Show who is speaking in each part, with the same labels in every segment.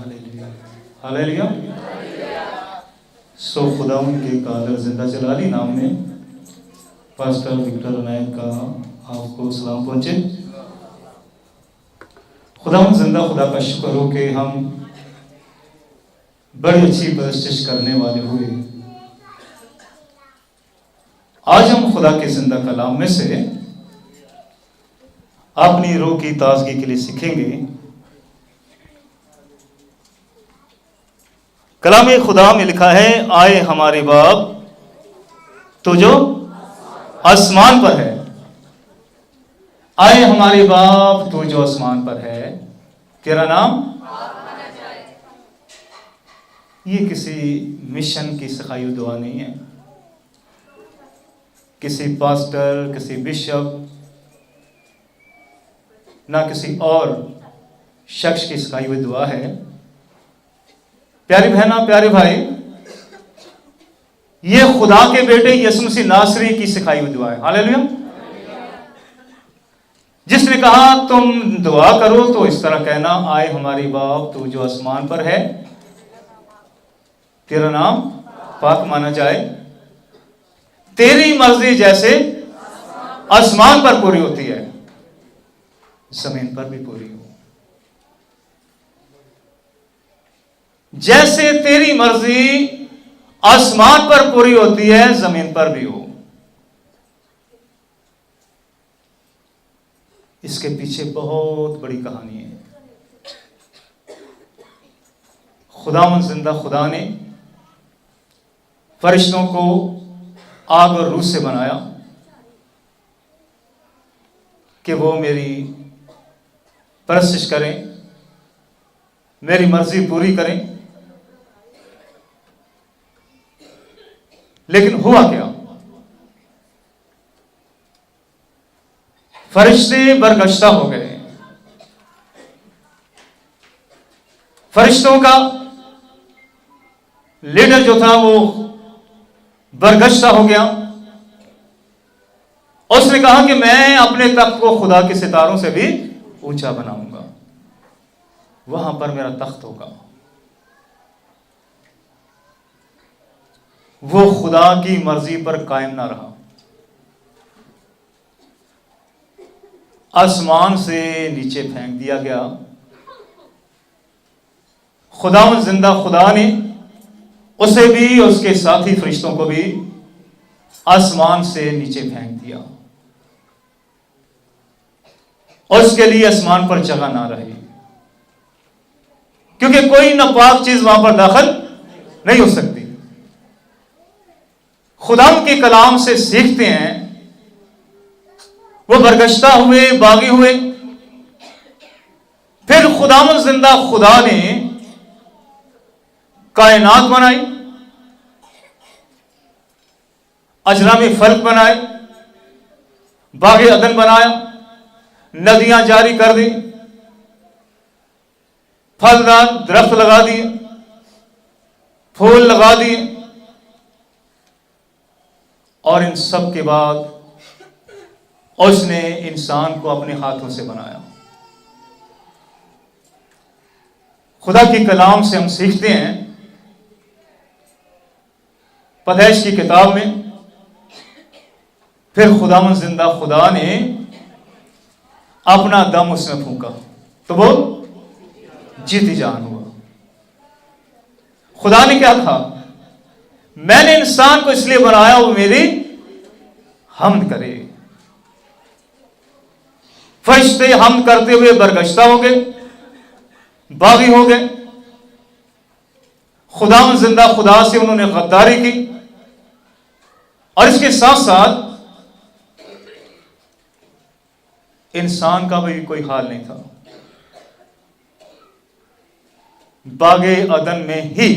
Speaker 1: Hallelujah. सो खुदा उनके कादर जिंदा जलाली नाम में पास्टर विक्टर अनायत का आपको सलाम पहुंचे। खुदा जिंदा खुदा का शुक्र हो कि हम बड़ी अच्छी परस्तिश करने वाले हुए। आज हम खुदा के जिंदा कलाम में से अपनी रूह की ताजगी के लिए सीखेंगे। कलाम खुदा में लिखा है, आए हमारे बाप तो जो आसमान पर है। आए हमारे बाप तो जो आसमान पर है, तेरा नाम। ये किसी मिशन की सिखाई हुई दुआ नहीं है, किसी पास्टर, किसी बिशप, ना किसी और शख्स की सिखाई हुई दुआ है। प्यारी बहना, प्यारे भाई, ये खुदा के बेटे यीशु मसीह नासरी की सिखाई हुई दुआ है। हालेलुया। जिसने कहा तुम दुआ करो तो इस तरह कहना, आए हमारे बाप तू जो आसमान पर है, तेरा नाम पाक माना जाए, तेरी मर्जी जैसे आसमान पर पूरी होती है जमीन पर भी पूरी हो। जैसे तेरी मर्जी आसमान पर पूरी होती है जमीन पर भी हो। इसके पीछे बहुत बड़ी कहानी है। खुदावंद जिंदा खुदा ने फरिश्तों को आग और रूह से बनाया कि वो मेरी परस्तिश करें, मेरी मर्जी पूरी करें। लेकिन हुआ क्या? फरिश्ते बरगश्ता हो गए। फरिश्तों का लीडर जो था वो बरगश्ता हो गया। उसने कहा कि मैं अपने तख्त को खुदा के सितारों से भी ऊंचा बनाऊंगा, वहां पर मेरा तख्त होगा। वो खुदा की मर्जी पर कायम ना रहा। आसमान से नीचे फेंक दिया गया। खुदावंद जिंदा खुदा ने उसे भी, उसके साथी फरिश्तों को भी आसमान से नीचे फेंक दिया। उसके लिए आसमान पर जगह ना रही, क्योंकि कोई नापाक चीज वहां पर दाखिल नहीं हो सकती। खुदा के कलाम से सीखते हैं, वो बरगश्ता हुए, बागी हुए। फिर खुदावंद जिंदा खुदा ने कायनात बनाई, अजरामी फल्क बनाए, बागे अदन बनाया, नदियां जारी कर दी, फलदार दरख्त लगा दिए, फूल लगा दिए। और इन सब के बाद उसने इंसान को अपने हाथों से बनाया। खुदा की कलाम से हम सीखते हैं, पैदाइश की किताब में, फिर खुदावंद जिंदा खुदा ने अपना दम उसमें फूंका तो वो जीती जान हुआ। खुदा ने क्या कहा? मैंने इंसान को इसलिए बनाया वो मेरी हम्द करे। फरिश्ते हम्द करते हुए बरगश्ता हो गए, बागी हो गए। खुदावंद जिंदा खुदा से उन्होंने गद्दारी की, और इसके साथ साथ इंसान का भी कोई हाल नहीं था। बागे अदन में ही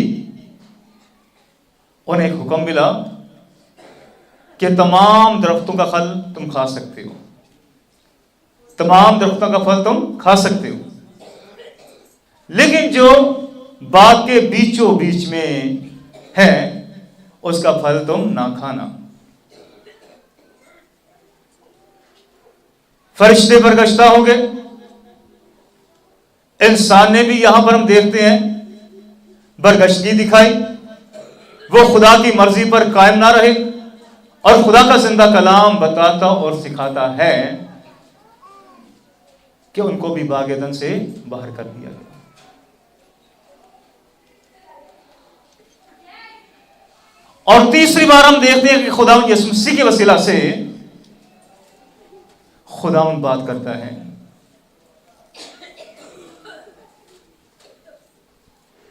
Speaker 1: उन्हें एक हुक्म मिला कि तमाम दरख्तों का फल तुम खा सकते हो, तमाम दरख्तों का फल तुम खा सकते हो, लेकिन जो बाग के बीचों बीच में है उसका फल तुम ना खाना। फरिश्ते बरगश्ता हो गए। इंसान ने भी, यहां पर हम देखते हैं बरगश्तगी दिखाई, वो खुदा की मर्जी पर कायम ना रहे, और खुदा का जिंदा कलाम बताता और सिखाता है कि उनको भी बाग-ए-अदन से बाहर कर दिया गया। और तीसरी बार हम देखते हैं कि खुदावंद यीशु मसीह के वसीला से खुदावंद बात करता है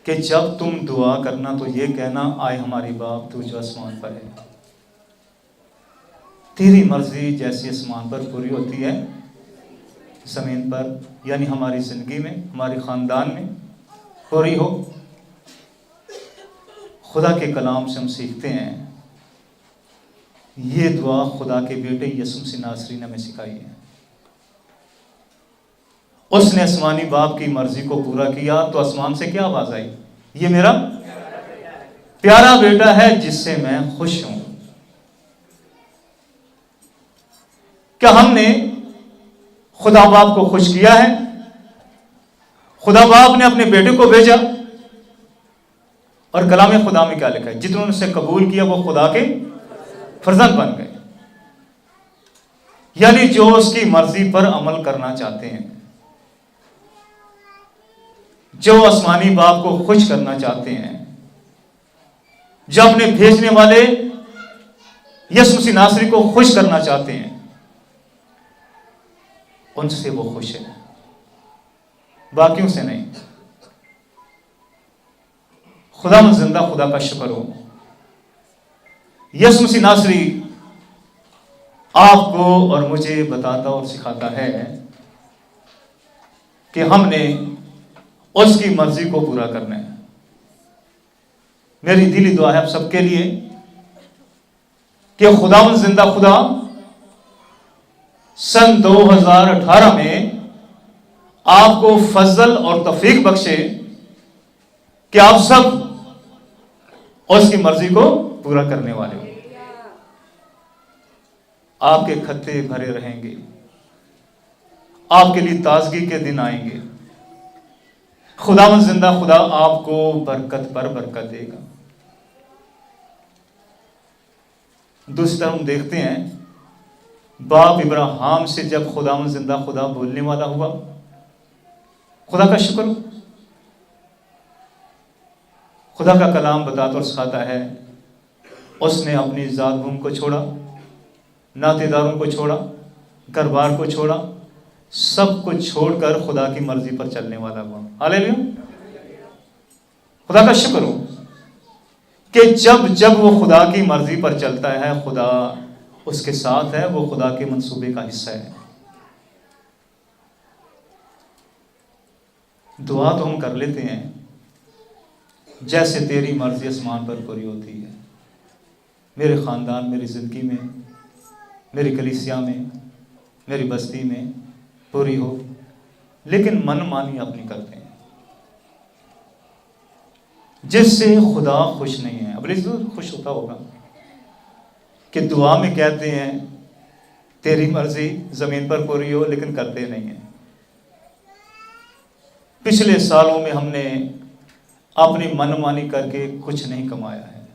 Speaker 1: कि जब तुम दुआ करना तो ये कहना, आए हमारे बाप तू जो आसमान पर है, तेरी मर्जी जैसी आसमान पर पूरी होती है जमीन पर, यानी हमारी जिंदगी में, हमारे खानदान में पूरी हो। खुदा के कलाम से हम सीखते हैं, ये दुआ खुदा के बेटे यीशु मसीह नासरी ने हमें सिखाई है। उसने आसमानी बाप की मर्जी को पूरा किया तो आसमान से क्या आवाज आई, ये मेरा प्यारा बेटा है जिससे मैं खुश हूं। क्या हमने खुदा बाप को खुश किया है? खुदा बाप ने अपने बेटे को भेजा, और कलाम खुदा में क्या लिखा है, जिन्होंने उसे कबूल किया वो खुदा के फर्जंद बन गए, यानी जो उसकी मर्जी पर अमल करना चाहते हैं, जो आसमानी बाप को खुश करना चाहते हैं, जो अपने भेजने वाले यीशु मसीह नासरी को खुश करना चाहते हैं, उनसे वो खुश है, बाकियों से नहीं। खुदा में जिंदा खुदा का शुक्र हो, यीशु मसीह नासरी आपको और मुझे बताता और सिखाता है कि हमने उसकी मर्जी को पूरा करना है। मेरी दिली दुआ है आप सबके लिए कि खुदावंद जिंदा खुदा सन 2018 में आपको फजल और तौफीक बख्शे कि आप सब उसकी मर्जी को पूरा करने वाले हो। आपके खत्ते भरे रहेंगे, आपके लिए ताजगी के दिन आएंगे। खुदावंद जिंदा खुदा आपको बरकत पर बरकत देगा। दूसरी तरफ हम देखते हैं, बाप इब्राहिम से जब खुदावंद जिंदा खुदा बोलने वाला हुआ, खुदा का शुक्र, खुदा का कलाम बताता और सिखाता है, उसने अपनी जात भूमि को छोड़ा, नातेदारों को छोड़ा, घर बार को छोड़ा, सब कुछ छोड़कर खुदा की मर्जी पर चलने वाला हुआ। हालेलुया। खुदा का शुक्र हो कि जब जब वो खुदा की मर्जी पर चलता है, खुदा उसके साथ है, वो खुदा के मंसूबे का हिस्सा है। दुआ तो हम कर लेते हैं, जैसे तेरी मर्जी आसमान पर पूरी होती है, मेरे खानदान, मेरी जिंदगी में, मेरी कलीसिया में, मेरी बस्ती में पूरी हो, लेकिन मनमानी अपनी करते हैं, जिससे खुदा खुश नहीं है। अब खुश होता होगा कि दुआ में कहते हैं तेरी मर्जी जमीन पर पूरी हो, लेकिन करते नहीं है। पिछले सालों में हमने अपनी मनमानी करके कुछ नहीं कमाया है,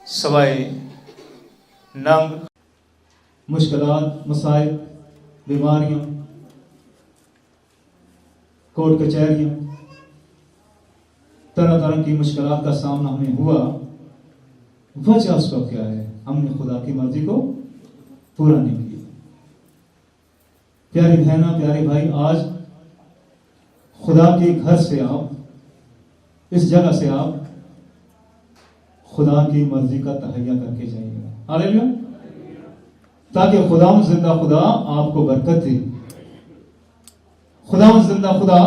Speaker 1: सवाए नंग, मुश्किलात, मसाइब, बीमारियां, कोर्ट कचहरियां, तरह तरह की मुश्किलात का सामना हमें हुआ। वजह उसका क्या है? हमने खुदा की मर्जी को पूरा नहीं किया। प्यारी बहना, प्यारे भाई, आज खुदा के घर से आप, इस जगह से आप खुदा की मर्जी का तहैया करके जाइएगा। हालेलुया। ताकि खुदावंद जिंदा खुदा आपको बरकत दे, खुदावंद जिंदा खुदा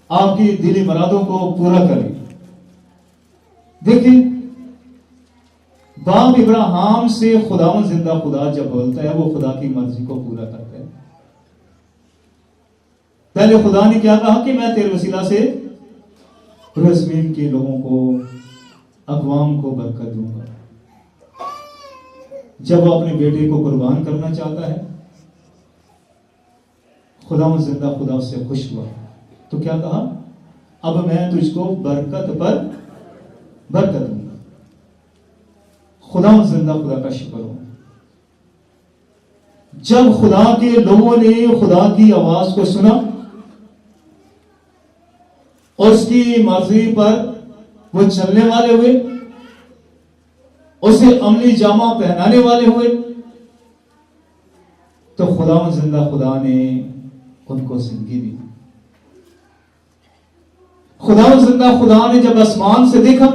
Speaker 1: आपकी दिली मुरादों को पूरा करे। देखिए, बाप इब्राहिम से खुदावंद जिंदा खुदा जब बोलता है, वो खुदा की मर्जी को पूरा करता है। पहले खुदा ने क्या कहा कि मैं तेरे वसीला से ज़मीन के लोगों को, अक़वाम को बरकत दूंगा। जब वो अपने बेटे को कुर्बान करना चाहता है, खुदावंद जिंदा खुदा उससे खुश हुआ, तो क्या कहा अब मैं तुझको बरकत पर बरकत दूंगा। खुदा जिंदा, खुदा का शुक्र हो। जब खुदा के लोगों ने खुदा की आवाज को सुना और उसकी मर्जी पर वो चलने वाले हुए, उसे अमली जामा पहनाने वाले हुए, तो खुदा जिंदा खुदा ने उनको जिंदगी दी। खुदा जिंदा खुदा ने जब आसमान से देखा,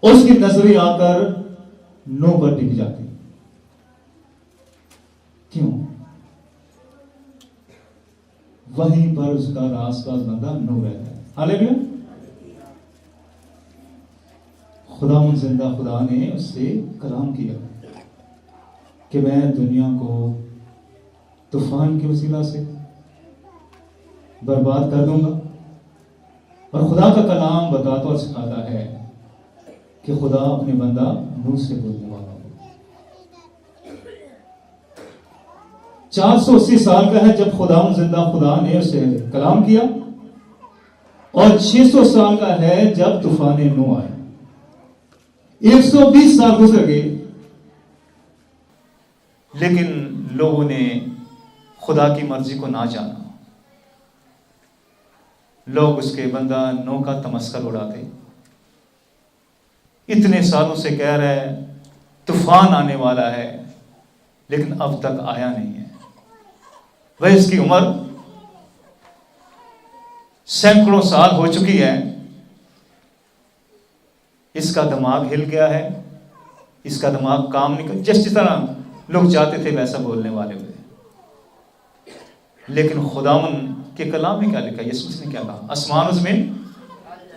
Speaker 1: उसकी नजरें आकर नूह पर टिक जाती। क्यों? वहीं पर उसका रासपास बंदा नूह रहता है। हालेलुया। खुदा जिंदा खुदा ने उससे कलाम किया कि मैं दुनिया को तूफान के वसीला से बर्बाद कर दूंगा। और खुदा का कलाम बताता और सिखाता है कि खुदा अपने बंदा नूह से बोलने वाला है। 480 साल का है जब खुदा जिंदा खुदा ने उसे कलाम किया, और 600 साल का है जब तूफान नूह आया। 120 साल गुजर गए, लेकिन लोगों ने खुदा की मर्जी को ना जाना। लोग उसके बंदा नूह का तमस्कर उड़ाते। इतने सालों से कह रहा है तूफान आने वाला है, लेकिन अब तक आया नहीं है। वह इसकी उम्र सैकड़ों साल हो चुकी है। इसका दिमाग हिल गया है, इसका दिमाग काम नहीं कर, जिस तरह लोग चाहते थे वैसा बोलने वाले हुए। लेकिन खुदावन के कलाम में क्या लिखा? यीशु ने क्या कहा? आसमान और ज़मीन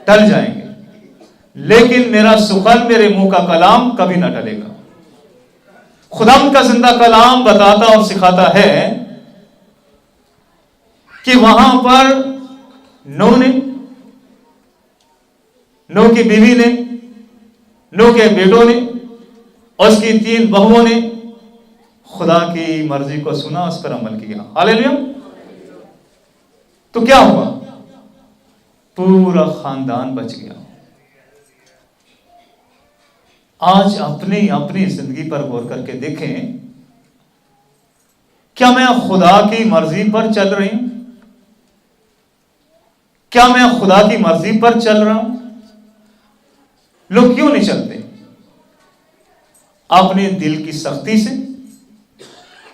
Speaker 1: टल जाएंगे, लेकिन मेरा सुखन, मेरे मुंह का कलाम कभी ना टलेगा। खुदावन का जिंदा कलाम बताता और सिखाता है कि वहां पर नूह की बीवी ने, नूह के बेटों ने और उसकी 3 बहुओं ने खुदा की मर्जी को सुना, उस पर अमल किया। हालेलुया। तो क्या हुआ? पूरा खानदान बच गया। आज अपनी जिंदगी पर गौर करके देखें, क्या मैं खुदा की मर्जी पर चल रही हूं? क्या मैं खुदा की मर्जी पर चल रहा हूं? लोग क्यों नहीं चलते? अपने दिल की सख्ती से,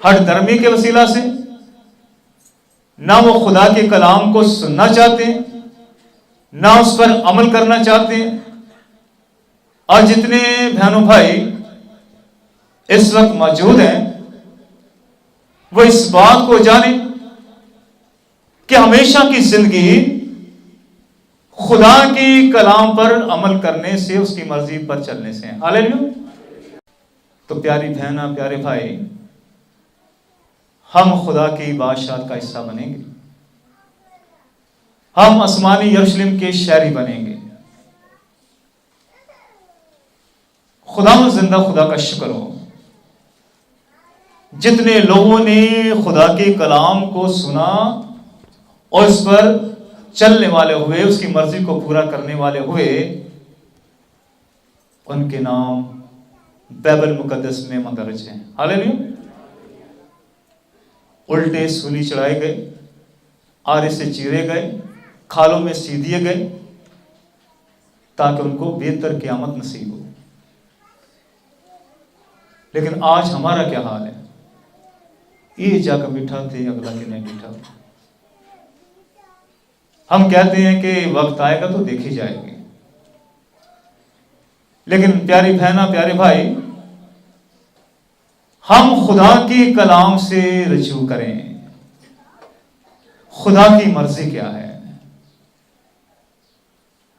Speaker 1: हठधर्मी के वसीला से, ना वो खुदा के कलाम को सुनना चाहते हैं, ना उस पर अमल करना चाहते हैं। और जितने बहनों भाई इस वक्त मौजूद हैं, वो इस बात को जाने कि हमेशा की जिंदगी खुदा की कलाम पर अमल करने से, उसकी मर्जी पर चलने से है। हालेलुया। तो प्यारी बहना, प्यारे भाई, हम खुदा की बादशाहत का हिस्सा बनेंगे। हम आसमानी यरूशलेम के शहरी बनेंगे। खुदा जिंदा खुदा का शुक्र हो, जितने लोगों ने खुदा के कलाम को सुना और उस पर चलने वाले हुए, उसकी मर्जी को पूरा करने वाले हुए, उनके नाम बाइबल मुकद्दस में मदर्ज हैं। हालेलुया। उल्टे सूली चढ़ाए गए, आरे से चीरे गए, खालों में सी दिए गए, ताकि उनको बेहतर क़यामत नसीब हो। लेकिन आज हमारा क्या हाल है? ये जाकर बिठा थे, अगला के नहीं बिठा। हम कहते हैं कि वक्त आएगा तो देखी जाएगी। लेकिन प्यारी बहना, प्यारे भाई, हम खुदा की कलाम से रजू करें। खुदा की मर्जी क्या है?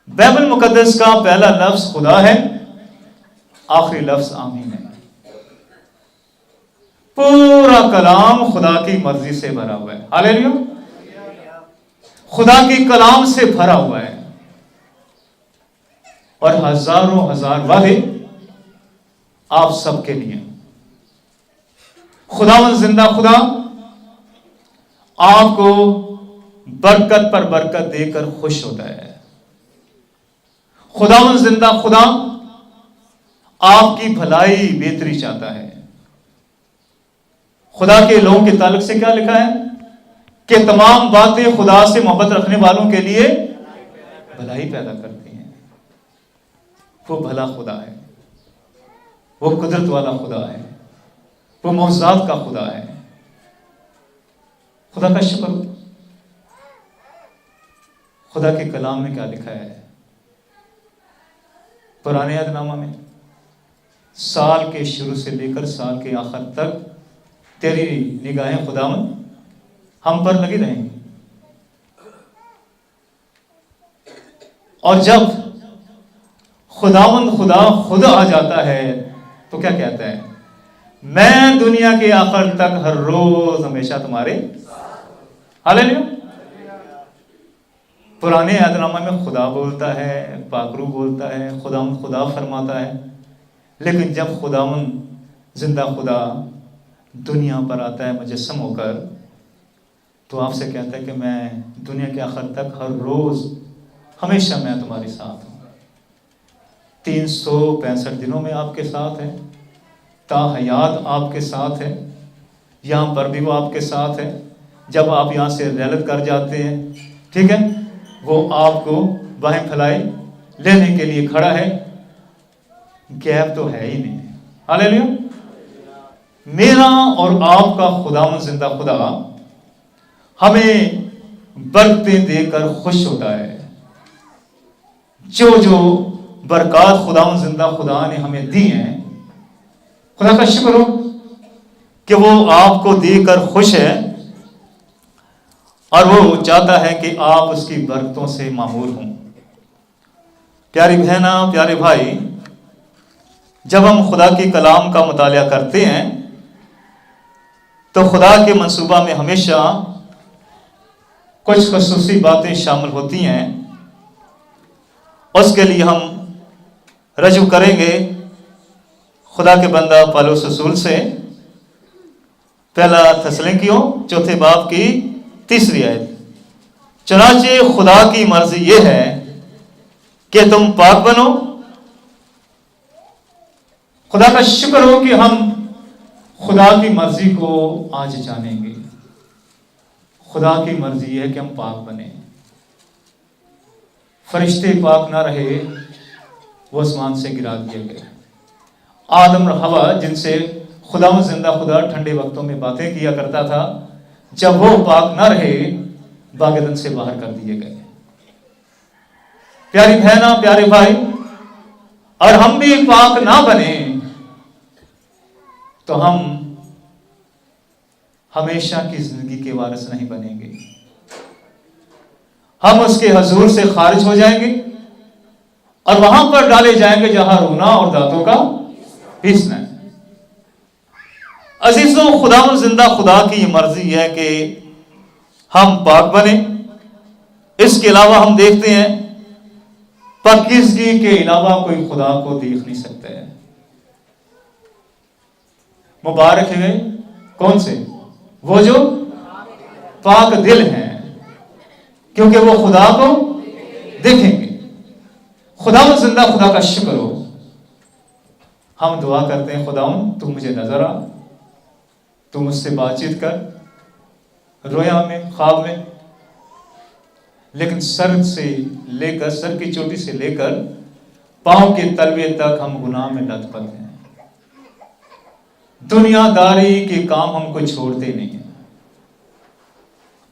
Speaker 1: बाइबल मुकद्दस का पहला लफ्ज खुदा है, आखिरी लफ्ज आमीन है। पूरा कलाम खुदा की मर्जी से भरा हुआ है। हालेलुया। खुदा की कलाम से भरा हुआ है, और हजारों हजार वादे आप सबके लिए। खुदावंद जिंदा खुदा आपको बरकत पर बरकत देकर खुश होता है। खुदावंद जिंदा खुदा आपकी भलाई बेहतरी चाहता है। खुदा के लोगों के ताल्लुक से क्या लिखा है कि तमाम बातें खुदा से मोहब्बत रखने वालों के लिए भलाई पैदा करती हैं। वो भला खुदा है, वो कुदरत वाला खुदा है, वो मौजूदात का खुदा है। खुदा का शुक्र हो। खुदा के कलाम में क्या लिखा है पुराने अहदनामा में, साल के शुरू से लेकर साल के आखिर तक तेरी निगाहें खुदावंद हम पर लगी रहेंगी। और जब खुदावंद खुदा खुद आ जाता है तो क्या कहता है, मैं दुनिया के आखिर तक हर रोज हमेशा तुम्हारे। हालेलुया। पुराने अहदनामा में खुदा बोलता है, पाकरू बोलता है, खुदावंद खुदा फरमाता है। लेकिन जब खुदावंद जिंदा खुदा दुनिया पर आता है मुजस्सम होकर, तो आपसे कहता है कि मैं दुनिया के आखिर तक हर रोज हमेशा मैं तुम्हारे साथ हूँ। 365 दिनों में आपके साथ है, ताहयात आपके साथ है, यहाँ पर भी वो आपके साथ है। जब आप यहाँ से रैलत कर जाते हैं, ठीक है, वो आपको बाहें फैलाए लेने के लिए खड़ा है। गैप तो है ही नहीं। हालेलुया। मेरा और आपका खुदावंद जिंदा खुदा हमें बरकतें देकर खुश होता है। जो जो बरकत खुदावंद जिंदा खुदा ने हमें दी हैं, खुदा का शुक्र हो कि वो आपको देकर खुश है और वो चाहता है कि आप उसकी बरकतों से मामूर हों। प्यारी बहना, प्यारे भाई, जब हम खुदा के कलाम का मुतालिया करते हैं तो खुदा के मंसूबा में हमेशा कुछ खुसूसी बातें शामिल होती हैं। उसके लिए हम रजू करेंगे खुदा के बंदा पौलुस रसूल से, पहला थिस्सलुनीकियों 4 बाब की 3 आयत। चनाचे खुदा की मर्जी यह है कि तुम पाक बनो। खुदा का शुक्र हो कि हम खुदा की मर्जी को आज जानेंगे। खुदा की मर्जी है कि हम पाक बने। फरिश्ते पाक ना रहे, वो आसमान से गिरा दिए गए। आदम और हवा, जिनसे खुदा जिंदा खुदा ठंडे वक्तों में बातें किया करता था, जब वो पाक ना रहे, बागेदन से बाहर कर दिए गए। प्यारी बहना, प्यारे भाई, और हम भी पाक ना बने तो हम हमेशा की जिंदगी के वारिस नहीं बनेंगे। हम उसके हजूर से खारिज हो जाएंगे और वहां पर डाले जाएंगे जहां रोना और दांतों का पीसना है। अजीजों, खुदा जिंदा खुदा की मर्जी है कि हम पाक बने। इसके अलावा हम देखते हैं पाकीज़गी के अलावा कोई खुदा को देख नहीं सकता है। मुबारक है कौन से? वो जो पाक दिल हैं, क्योंकि वो खुदा को देखेंगे। खुदा जिंदा खुदा का शुक्र हो। हम दुआ करते हैं, खुदाउन तू मुझे नजर आ, तू मुझसे बातचीत कर, रोया में, ख्वाब में। लेकिन सर से लेकर, सर की चोटी से लेकर पांव के तलवे तक हम गुनाह में लथपथ हैं। दुनियादारी के काम हमको छोड़ते नहीं है।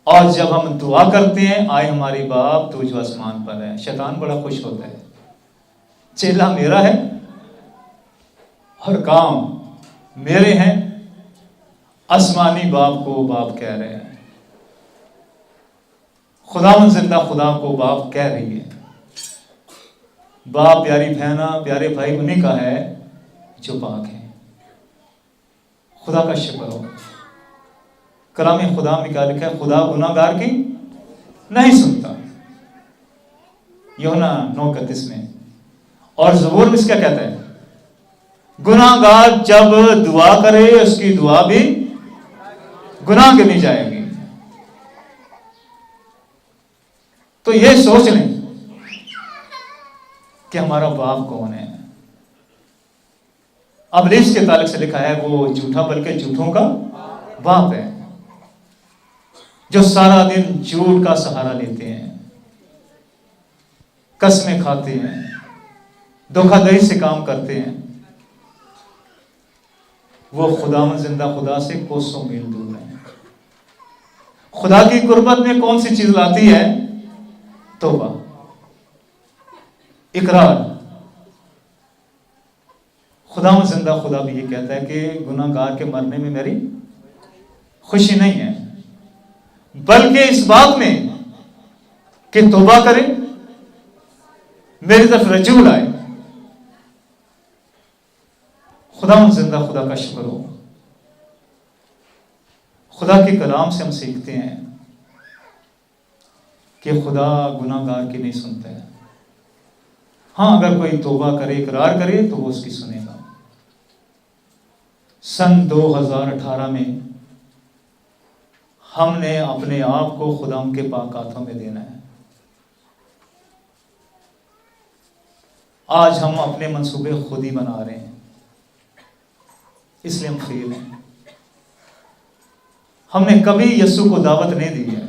Speaker 1: और जब हम दुआ करते हैं, आए हमारे बाप तू जो आसमान पर है, शैतान बड़ा खुश होता है। चेला मेरा है और काम मेरे हैं। आसमानी बाप को बाप कह रहे हैं, खुदावंद जिंदा खुदा को बाप कह रही है। बाप, प्यारी बहना, प्यारे भाई, उन्हीं का है जो पाक है। खुदा का शुक्र हो। कलाम खुदा में क्या लिखा है? खुदा गुनाहगार की नहीं सुनता, यूहन्ना 9:31 में। और ज़बूर में क्या कहता है? गुनाहगार जब दुआ करे, उसकी दुआ भी गुनाह गिनी जाएगी। तो ये सोच लें कि हमारा बाप कौन है। अबलीस के ताल्लुक से लिखा है वो झूठा बल्कि झूठों का बाप है, जो सारा दिन झूठ का सहारा लेते हैं, कसमें खाते हैं, धोखाधड़ी से काम करते हैं। वो खुदावंद जिंदा खुदा से कोसों मील दूर है। खुदा की कुर्बत में कौन सी चीज लाती है? तौबा, इकरार। खुदावंद जिंदा खुदा भी ये कहता है कि गुनाहगार के मरने में मेरी खुशी नहीं है, बल्कि इस बात में कि तौबा करे, मेरी तरफ रजू लाए। खुदावंद जिंदा खुदा का शुक्र हो। खुदा के कलाम से हम सीखते हैं कि खुदा गुनाहगार की नहीं सुनता है। हाँ, अगर कोई तौबा करे, इकरार करे तो वो उसकी सुनेगा। सन 2018 में हमने अपने आप को खुदा के पाक हाथों में देना है। आज हम अपने मंसूबे खुद ही बना रहे हैं, इसलिए हम फेल हैं। हमने कभी यीशु को दावत नहीं दी है।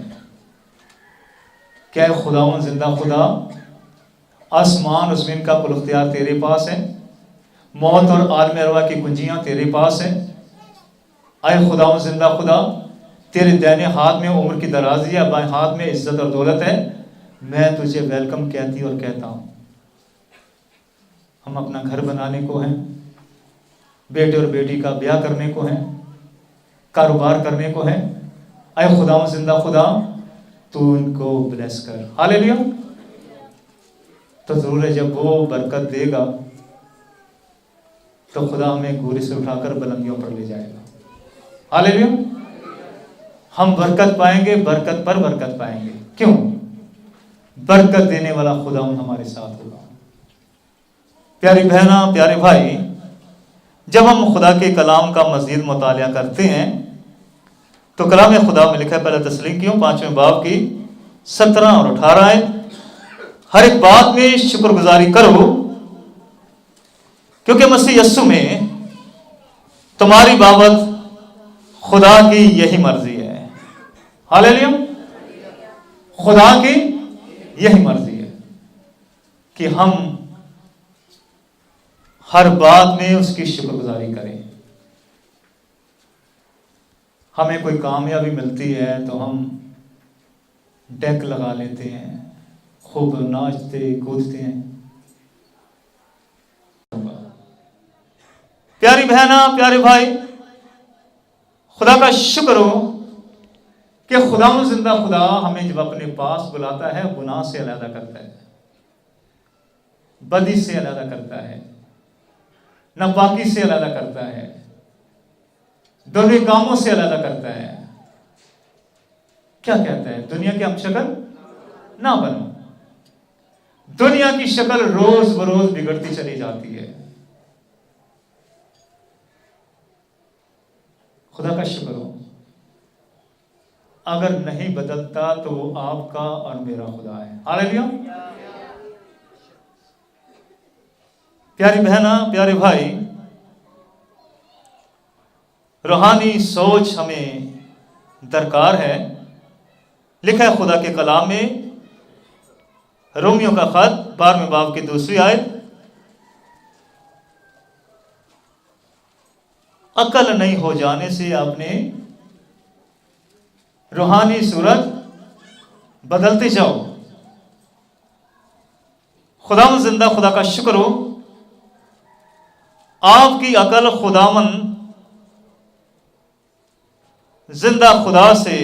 Speaker 1: क्या है? खुदावंद जिंदा खुदा, आसमान और ज़मीन का कुल इख्तियार तेरे पास है, मौत और आलम अरवा की कुंजियां तेरे पास है। आए खुदावंद जिंदा खुदा, तेरे दाहिने हाथ में उम्र की दराजी है, बाएं हाथ में इज्जत और दौलत है। मैं तुझे वेलकम कहती और कहता हूं। हम अपना घर बनाने को हैं, बेटे और बेटी का ब्याह करने को हैं, कारोबार करने को है। आए खुदावंद जिंदा खुदा, तू इनको ब्लेस कर। हालेलुया। तो जरूर है जब वो बरकत देगा तो खुदा हमें गोरी से उठाकर बुलंदियों पर ले जाएगा। हालेलुया। हम बरकत पाएंगे, बरकत पर बरकत पाएंगे। क्यों? बरकत देने वाला खुदा हमारे साथ होगा। प्यारी बहना, प्यारे भाई, जब हम खुदा के कलाम का मज़ीद मुतालिया करते हैं तो कलाम खुदा में लिखा है, पहला तस्लीकियों 5वें बाब की 17 और 18 है, हर एक बात में शुक्रगुजारी करो, क्योंकि मसीह यस्सु में तुम्हारी बाबत खुदा की यही मर्जी है। हालेलुया। खुदा की यही मर्जी है कि हम हर बात में उसकी शुक्रगुजारी करें। हमें कोई कामयाबी मिलती है तो हम डेक लगा लेते हैं, खूब नाचते कूदते हैं। प्यारी बहना, प्यारे भाई, खुदा का शुक्र हो कि खुदावंद जिंदा खुदा हमें जब अपने पास बुलाता है, गुनाह से अलहदा करता है, बदी से अलहदा करता है, नापाकी से अलहदा करता है, दोनों कामों से अलहदा करता है। क्या कहता है? दुनिया की हम शक्ल ना बनो। दुनिया की शक्ल रोज बरोज बिगड़ती चली जाती है। खुदा का शुक्र हो, अगर नहीं बदलता तो वो आपका और मेरा खुदा है। हालेलुया। प्यारी बहना, प्यारे भाई, रूहानी सोच हमें दरकार है। लिखा है खुदा के कलाम में, रोमियो का खत 12वें बाब की 2री आयत, अकल नहीं हो जाने से आपने रूहानी सूरत बदलते जाओ। खुदावंद जिंदा खुदा का शुक्र हो, आपकी अकल खुदावंद जिंदा खुदा से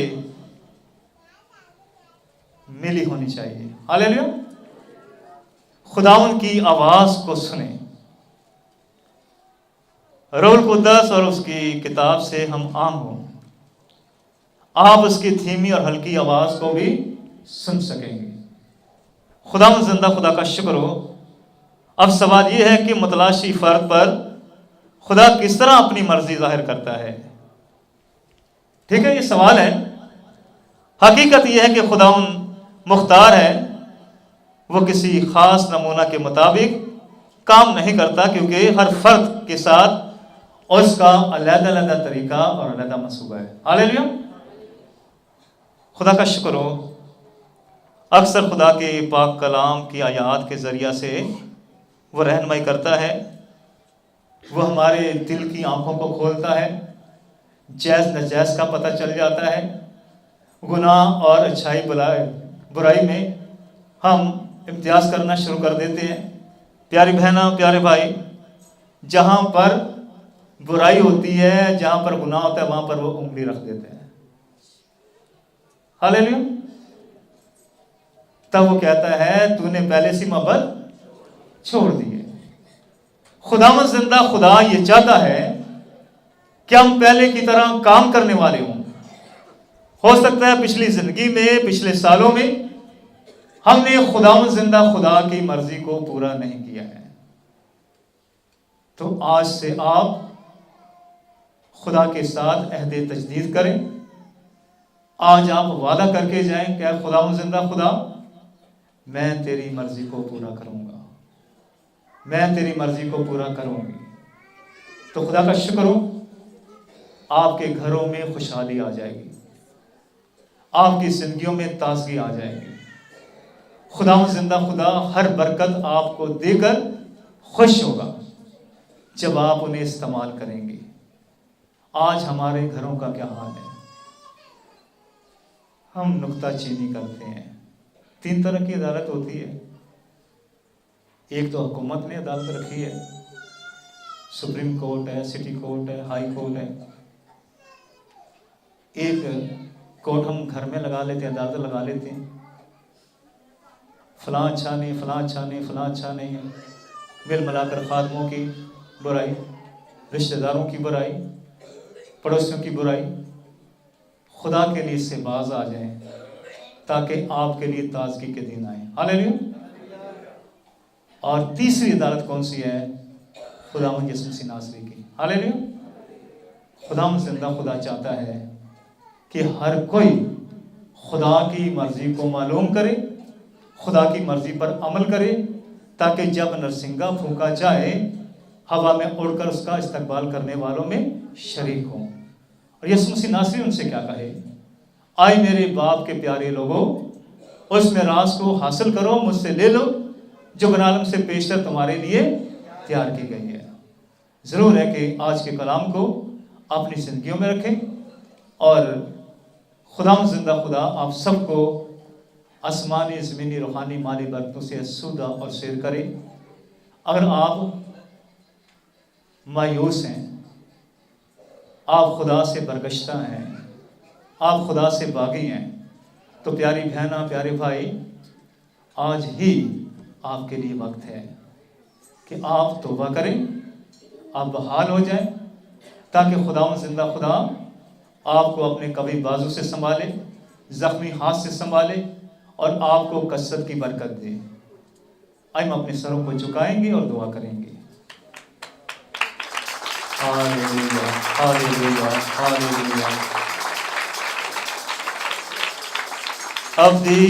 Speaker 1: मिली होनी चाहिए। हालेलुया। खुदावंद की आवाज को सुने। रूहुल कुद्दस और उसकी किताब से हम आम हो, आप उसकी धीमी और हल्की आवाज को भी सुन सकेंगे। खुदावंद जिंदा खुदा का शुक्र हो। अब सवाल यह है कि मुतलाशी फर्द पर खुदा किस तरह अपनी मर्जी जाहिर करता है। ठीक है, ये सवाल है। हकीकत यह है कि खुदावंद मुख्तार है वो किसी खास नमूना के मुताबिक काम नहीं करता, क्योंकि हर फर्द के साथ उसका अलग-अलग तरीका और अलग मंसूबा है। हालेलुया। खुदा का शुक्र हो, अक्सर खुदा के पाक कलाम की आयात के ज़रिया से वो रहनुमाई करता है, वो हमारे दिल की आंखों को खोलता है, जायज़ नाजायज़ का पता चल जाता है, गुनाह और अच्छाई बुराई में हम इम्तियाज़ करना शुरू कर देते हैं। प्यारी बहना, प्यारे भाई, जहाँ पर बुराई होती है, जहाँ पर गुनाह होता है, वहाँ पर वो उंगली रख देते हैं। हालेलुया। तब वो कहता है तूने पहले सी मोहब्बत छोड़ दी है। खुदावंद जिंदा खुदा ये चाहता है कि हम पहले की तरह काम करने वाले हों। हो सकता है पिछली जिंदगी में, पिछले सालों में हमने खुदावंद जिंदा खुदा की मर्जी को पूरा नहीं किया है, तो आज से आप खुदा के साथ अहदे तजदीद करें। आज आप वादा करके जाएं, क्या खुदावंद जिंदा खुदा, मैं तेरी मर्जी को पूरा करूंगा, मैं तेरी मर्जी को पूरा करूंगी। तो खुदा का शुक्र हो, आपके घरों में खुशहाली आ जाएगी, आपकी जिंदगियों में ताजगी आ जाएगी। खुदावंद जिंदा खुदा हर बरकत आपको देकर खुश होगा जब आप उन्हें इस्तेमाल करेंगे। आज हमारे घरों का क्या हाल है? हम नुक्ताचीनी करते हैं। 3 तरह की अदालत होती है। एक तो हुकूमत ने अदालत रखी है, सुप्रीम कोर्ट है, सिटी कोर्ट है, हाई कोर्ट है। एक कोर्ट हम घर में लगा लेते हैं, अदालत लगा लेते हैं, फलां अच्छा नहीं, फलां अच्छा नहीं, फलां अच्छा नहीं है। मिल मिलाकर खादमों की बुराई, रिश्तेदारों की बुराई, पड़ोसियों की बुराई। खुदा के लिए इससे बाज आ जाएं ताकि आपके लिए ताजगी के दिन आए। हालेलुया। और तीसरी अदालत कौन सी है? खुदावंद यीशु मसीह नासरी की। हालेलुया। खुदावंद जिंदा खुदा चाहता है कि हर कोई खुदा की मर्जी को मालूम करे, खुदा की मर्जी पर अमल करे, ताकि जब नरसिंगा फूंका जाए हवा में उड़कर उसका इस्तकबाल करने वालों में शरीक हों। और यीशु मसीह नासरी उनसे क्या कहे? आए मेरे बाप के प्यारे लोगों, उस मिरास को हासिल करो, मुझसे ले लो जो बनालम से पेशतर तुम्हारे लिए तैयार की गई है। ज़रूर है कि आज के कलाम को अपनी जिंदगियों में रखें और खुदावंद जिंदा खुदा आप सबको आसमानी, ज़मीनी, रूहानी, माली बरकतों से सूदा और शेर करे। अगर आप मायूस हैं, आप खुदा से बरगश्ता हैं, आप खुदा से बागी हैं, तो प्यारी बहना, प्यारे भाई, आज ही आपके लिए वक्त है कि आप तौबा करें, आप बहाल हो जाएं, ताकि खुदावंद जिंदा खुदा आपको अपने कभी बाजू से संभाले, जख्मी हाथ से संभाले और आपको कसरत की बरकत दे। आइए हम अपने सरों को झुकाएंगे और दुआ करेंगे। Hallelujah, hallelujah, hallelujah. अब दी